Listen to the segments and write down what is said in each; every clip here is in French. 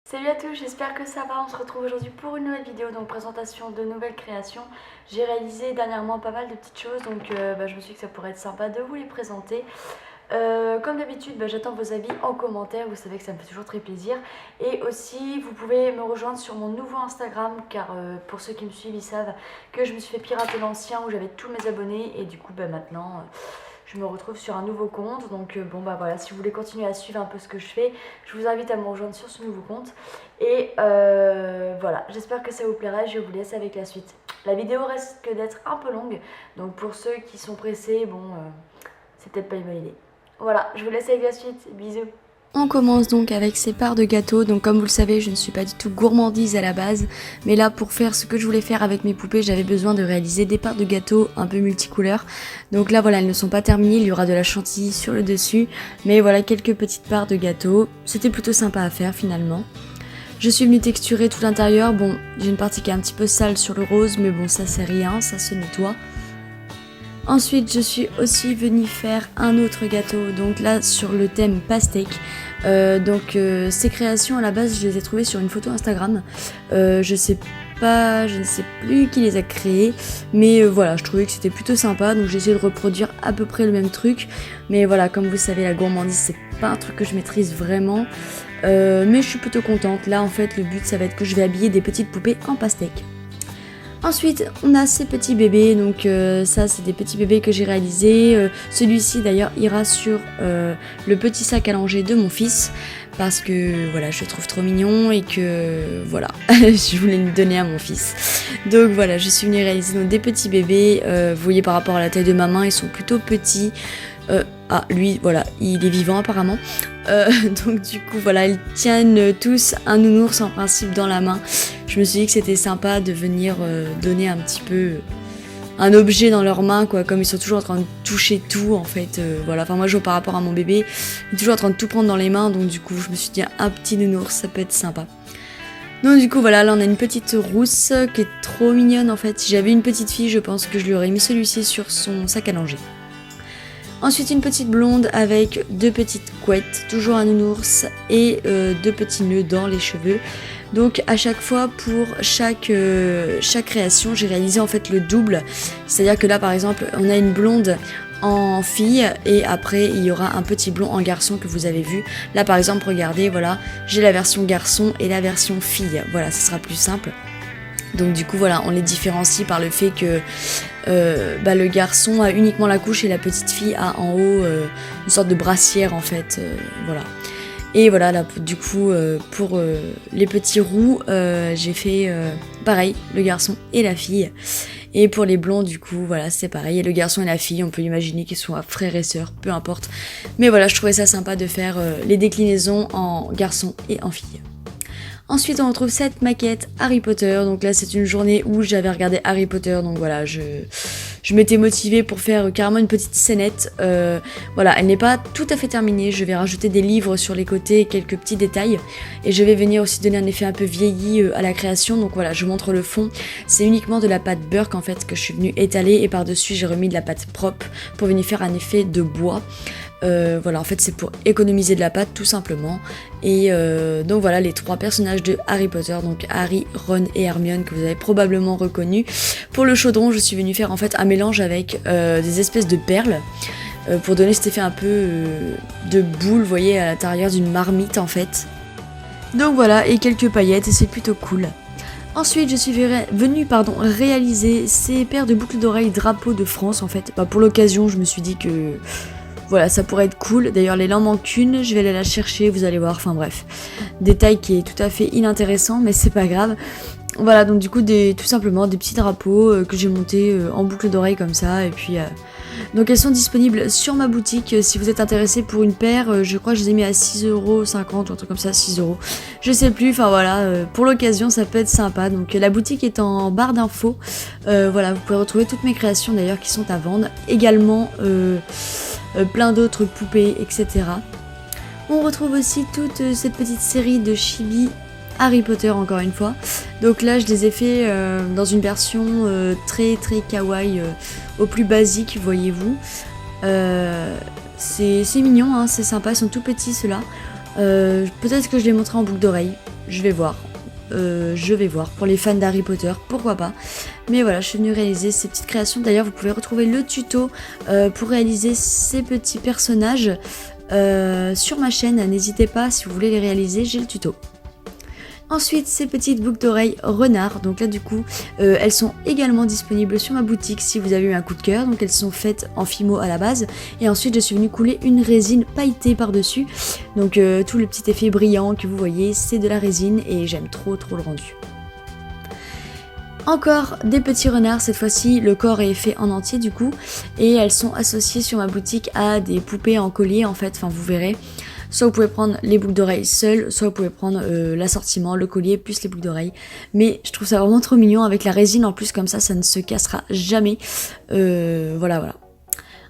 Salut à tous, j'espère que ça va. On se retrouve aujourd'hui pour une nouvelle vidéo, donc présentation de nouvelles créations. J'ai réalisé dernièrement pas mal de petites choses, donc je me suis dit que ça pourrait être sympa de vous les présenter. Comme d'habitude, j'attends vos avis en commentaire, vous savez que ça me fait toujours très plaisir. Et aussi, vous pouvez me rejoindre sur mon nouveau Instagram, car pour ceux qui me suivent, ils savent que je me suis fait pirater l'ancien où j'avais tous mes abonnés. Et du coup, maintenant, je me retrouve sur un nouveau compte. Donc voilà, si vous voulez continuer à suivre un peu ce que je fais, je vous invite à me rejoindre sur ce nouveau compte. Et voilà, j'espère que ça vous plaira. Je vous laisse avec la suite. La vidéo risque d'être un peu longue, donc pour ceux qui sont pressés, c'est peut-être pas une bonne idée. Voilà, je vous laisse avec la suite. Bisous. On commence donc avec ces parts de gâteau. Donc comme vous le savez, je ne suis pas du tout gourmandise à la base, mais là pour faire ce que je voulais faire avec mes poupées, j'avais besoin de réaliser des parts de gâteau un peu multicouleurs. Donc là voilà, elles ne sont pas terminées, il y aura de la chantilly sur le dessus, mais voilà quelques petites parts de gâteau. C'était plutôt sympa à faire finalement. Je suis venue texturer tout l'intérieur. Bon, j'ai une partie qui est un petit peu sale sur le rose, mais bon ça c'est rien, ça se nettoie. Ensuite, je suis aussi venue faire un autre gâteau, donc là sur le thème pastèque. Ces créations à la base, je les ai trouvées sur une photo Instagram. Je ne sais plus qui les a créées, mais voilà, je trouvais que c'était plutôt sympa, donc j'ai essayé de reproduire à peu près le même truc. Mais voilà, comme vous savez, la gourmandise, c'est pas un truc que je maîtrise vraiment, mais je suis plutôt contente. Là, en fait, le but, ça va être que je vais habiller des petites poupées en pastèque. Ensuite, on a ces petits bébés, donc ça c'est des petits bébés que j'ai réalisés. Celui-ci d'ailleurs ira sur le petit sac à langer de mon fils, parce que voilà, je le trouve trop mignon et que voilà, je voulais le donner à mon fils. Donc voilà, je suis venue réaliser des petits bébés. Vous voyez par rapport à la taille de ma main, ils sont plutôt petits. Lui, voilà, il est vivant apparemment. Donc du coup, voilà, ils tiennent tous un nounours en principe dans la main. Je me suis dit que c'était sympa de venir donner un petit peu un objet dans leurs mains, quoi, comme ils sont toujours en train de toucher tout, en fait. Voilà, enfin moi, je vois par rapport à mon bébé, il est toujours en train de tout prendre dans les mains, donc du coup, je me suis dit un petit nounours, ça peut être sympa. Donc du coup voilà, là on a une petite rousse qui est trop mignonne en fait. Si j'avais une petite fille, je pense que je lui aurais mis celui-ci sur son sac à langer. Ensuite une petite blonde avec deux petites couettes, toujours un nounours et deux petits nœuds dans les cheveux. Donc à chaque fois pour chaque création, j'ai réalisé en fait le double. C'est-à-dire que là par exemple on a une blonde en fille et après il y aura un petit blond en garçon que vous avez vu. Là par exemple regardez, voilà, j'ai la version garçon et la version fille. Voilà, ce sera plus simple. Donc du coup voilà, on les différencie par le fait que le garçon a uniquement la couche et la petite fille a en haut une sorte de brassière en fait, voilà. Et voilà, là du coup pour les petits roux, j'ai fait pareil, le garçon et la fille. Et pour les blonds du coup voilà, c'est pareil, et le garçon et la fille, on peut imaginer qu'ils soient frères et sœurs, peu importe. Mais voilà, je trouvais ça sympa de faire les déclinaisons en garçon et en fille. Ensuite on retrouve cette maquette Harry Potter, donc là c'est une journée où j'avais regardé Harry Potter, donc voilà, je m'étais motivée pour faire carrément une petite scénette. Voilà, elle n'est pas tout à fait terminée, je vais rajouter des livres sur les côtés, quelques petits détails, et je vais venir aussi donner un effet un peu vieilli à la création. Donc voilà, je vous montre le fond, c'est uniquement de la pâte Burke en fait que je suis venue étaler, et par dessus j'ai remis de la pâte propre pour venir faire un effet de bois. Voilà, en fait c'est pour économiser de la pâte tout simplement. Et donc voilà les trois personnages de Harry Potter, donc Harry, Ron et Hermione, que vous avez probablement reconnus. Pour le chaudron, je suis venue faire en fait un mélange avec des espèces de perles pour donner cet effet un peu de boule, vous voyez, à l'intérieur d'une marmite en fait. Donc voilà, et quelques paillettes, et c'est plutôt cool. Ensuite, je suis venue réaliser ces paires de boucles d'oreilles drapeau de France en fait. Pour l'occasion, je me suis dit que voilà, ça pourrait être cool. D'ailleurs, il en manque une, je vais aller la chercher, vous allez voir. Enfin bref, détail qui est tout à fait inintéressant, mais c'est pas grave. Voilà, donc du coup, tout simplement des petits drapeaux que j'ai montés en boucle d'oreilles comme ça. Et puis, donc elles sont disponibles sur ma boutique. Si vous êtes intéressé pour une paire, je crois que je les ai mis à 6,50€ ou un truc comme ça, 6€. Je sais plus, enfin voilà, pour l'occasion, ça peut être sympa. Donc la boutique est en barre d'infos. Voilà, vous pouvez retrouver toutes mes créations d'ailleurs qui sont à vendre. Également plein d'autres poupées, etc. On retrouve aussi toute cette petite série de chibi Harry Potter encore une fois. Donc là je les ai fait dans une version très très kawaii, au plus basique, voyez-vous. C'est mignon, hein, c'est sympa, ils sont tout petits ceux-là. Peut-être que je les montrerai en boucle d'oreille. je vais voir. Pour les fans d'Harry Potter, pourquoi pas. Mais voilà, je suis venue réaliser ces petites créations. D'ailleurs, vous pouvez retrouver le tuto pour réaliser ces petits personnages sur ma chaîne. N'hésitez pas, si vous voulez les réaliser, j'ai le tuto. Ensuite, ces petites boucles d'oreilles renard. Donc là, du coup, elles sont également disponibles sur ma boutique si vous avez eu un coup de cœur. Donc elles sont faites en fimo à la base. Et ensuite, je suis venue couler une résine pailletée par-dessus. Donc tout le petit effet brillant que vous voyez, c'est de la résine et j'aime trop le rendu. Encore des petits renards, cette fois-ci le corps est fait en entier du coup. Et elles sont associées sur ma boutique à des poupées en collier en fait, enfin vous verrez. Soit vous pouvez prendre les boucles d'oreilles seules, soit vous pouvez prendre l'assortiment, le collier plus les boucles d'oreilles. Mais je trouve ça vraiment trop mignon avec la résine en plus, comme ça ne se cassera jamais. Voilà.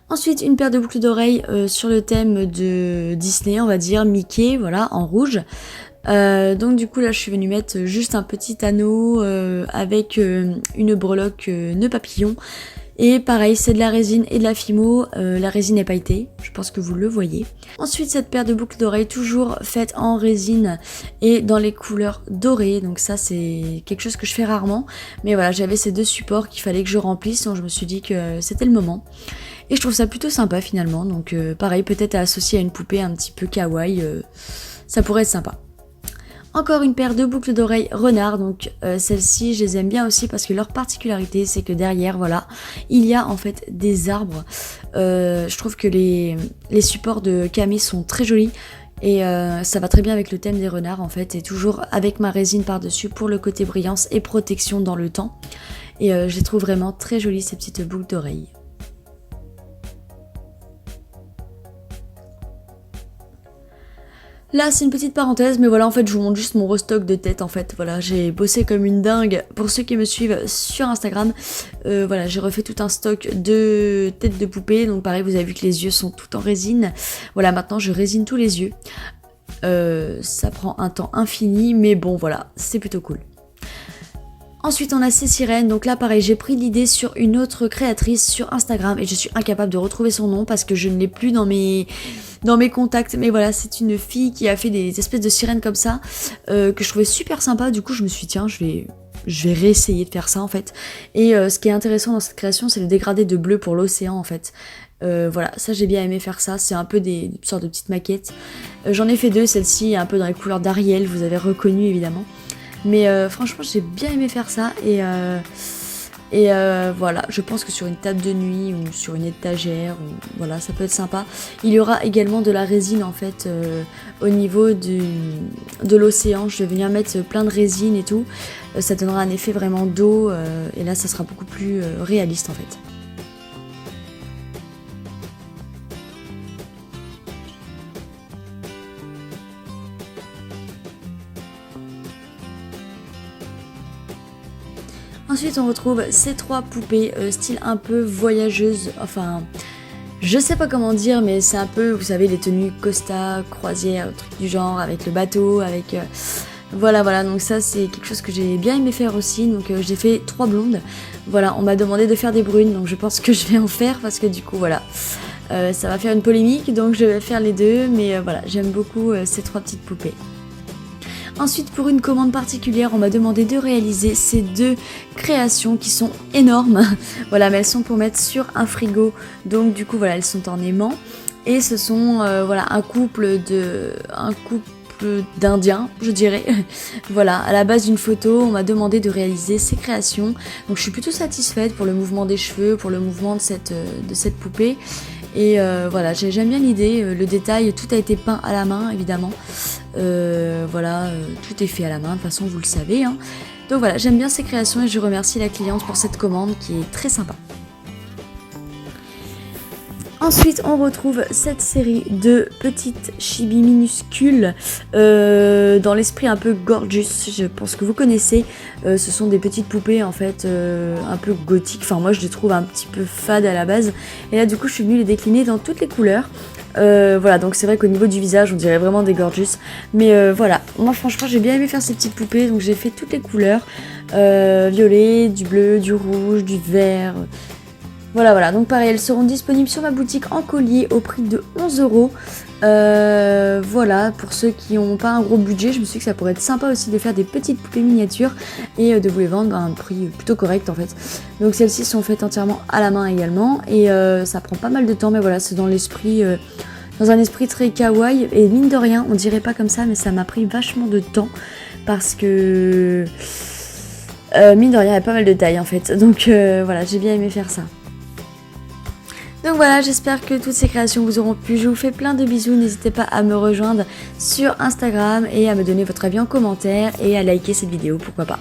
Ensuite, une paire de boucles d'oreilles sur le thème de Disney, on va dire, Mickey, voilà, en rouge. Donc du coup là je suis venue mettre juste un petit anneau avec une breloque nœud papillon. Et pareil, c'est de la résine et de la fimo, la résine est pailletée, je pense que vous le voyez. Ensuite, cette paire de boucles d'oreilles toujours faite en résine et dans les couleurs dorées, donc ça c'est quelque chose que je fais rarement. Mais voilà, j'avais ces deux supports qu'il fallait que je remplisse, donc je me suis dit que c'était le moment. Et je trouve ça plutôt sympa finalement, donc pareil, peut-être à associer à une poupée un petit peu kawaii, ça pourrait être sympa. Encore une paire de boucles d'oreilles renard, donc celles-ci je les aime bien aussi parce que leur particularité c'est que derrière voilà il y a en fait des arbres. Je trouve que les supports de Camille sont très jolis et ça va très bien avec le thème des renards en fait, et toujours avec ma résine par dessus pour le côté brillance et protection dans le temps. Et je les trouve vraiment très jolies ces petites boucles d'oreilles. Là c'est une petite parenthèse, mais voilà, en fait je vous montre juste mon restock de têtes en fait. Voilà, j'ai bossé comme une dingue. Pour ceux qui me suivent sur Instagram, voilà, j'ai refait tout un stock de têtes de poupées. Donc pareil, vous avez vu que les yeux sont tout en résine. Voilà, maintenant je résine tous les yeux. Ça prend un temps infini, mais bon voilà, c'est plutôt cool. Ensuite on a ces sirènes, donc là pareil j'ai pris l'idée sur une autre créatrice sur Instagram et je suis incapable de retrouver son nom parce que je ne l'ai plus dans mes contacts, mais voilà, c'est une fille qui a fait des espèces de sirènes comme ça que je trouvais super sympa. Du coup je me suis dit tiens, je vais réessayer de faire ça en fait. Et ce qui est intéressant dans cette création, c'est le dégradé de bleu pour l'océan en fait. Voilà, ça j'ai bien aimé faire ça, c'est un peu des sortes de petites maquettes. J'en ai fait deux, celle-ci un peu dans les couleurs d'Ariel, vous avez reconnu évidemment. Mais franchement j'ai bien aimé faire ça et voilà, je pense que sur une table de nuit ou sur une étagère, ou, voilà, ça peut être sympa. Il y aura également de la résine en fait au niveau de l'océan. Je vais venir mettre plein de résine et tout. Ça donnera un effet vraiment d'eau et là ça sera beaucoup plus réaliste en fait. Ensuite on retrouve ces trois poupées style un peu voyageuse, enfin je sais pas comment dire, mais c'est un peu, vous savez, les tenues Costa, croisière, truc du genre, avec le bateau, avec voilà, donc ça c'est quelque chose que j'ai bien aimé faire aussi. Donc j'ai fait 3 blondes, voilà, on m'a demandé de faire des brunes, donc je pense que je vais en faire parce que du coup voilà, ça va faire une polémique, donc je vais faire les deux, mais voilà, j'aime beaucoup ces 3 petites poupées. Ensuite, pour une commande particulière, on m'a demandé de réaliser ces 2 créations qui sont énormes. Voilà, mais elles sont pour mettre sur un frigo. Donc du coup, voilà, elles sont en aimant. Et ce sont voilà, un couple d'indiens, je dirais. Voilà, à la base d'une photo, on m'a demandé de réaliser ces créations. Donc je suis plutôt satisfaite pour le mouvement des cheveux, pour le mouvement de cette poupée. Et voilà, j'aime bien l'idée, le détail, tout a été peint à la main évidemment. Voilà, tout est fait à la main, de toute façon vous le savez. Hein. Donc voilà, j'aime bien ces créations et je remercie la cliente pour cette commande qui est très sympa. Ensuite, on retrouve cette série de petites chibis minuscules dans l'esprit un peu gorgeous, je pense que vous connaissez. Ce sont des petites poupées en fait un peu gothiques, enfin moi je les trouve un petit peu fades à la base. Et là du coup je suis venue les décliner dans toutes les couleurs. Voilà, donc c'est vrai qu'au niveau du visage on dirait vraiment des gorgeous. Mais voilà, moi franchement j'ai bien aimé faire ces petites poupées, donc j'ai fait toutes les couleurs. Violet, du bleu, du rouge, du vert... Voilà, donc pareil, elles seront disponibles sur ma boutique en colis au prix de 11 €. Voilà, pour ceux qui n'ont pas un gros budget, je me suis dit que ça pourrait être sympa aussi de faire des petites poupées miniatures et de vous les vendre à un prix plutôt correct en fait. Donc celles-ci sont faites entièrement à la main également et ça prend pas mal de temps, mais voilà, c'est dans l'esprit... dans un esprit très kawaii, et mine de rien, on dirait pas comme ça, mais ça m'a pris vachement de temps parce que mine de rien, il y a pas mal de taille en fait. Donc voilà, j'ai bien aimé faire ça. Donc voilà, j'espère que toutes ces créations vous auront plu. Je vous fais plein de bisous. N'hésitez pas à me rejoindre sur Instagram et à me donner votre avis en commentaire et à liker cette vidéo, pourquoi pas.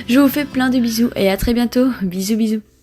Je vous fais plein de bisous et à très bientôt. Bisous bisous.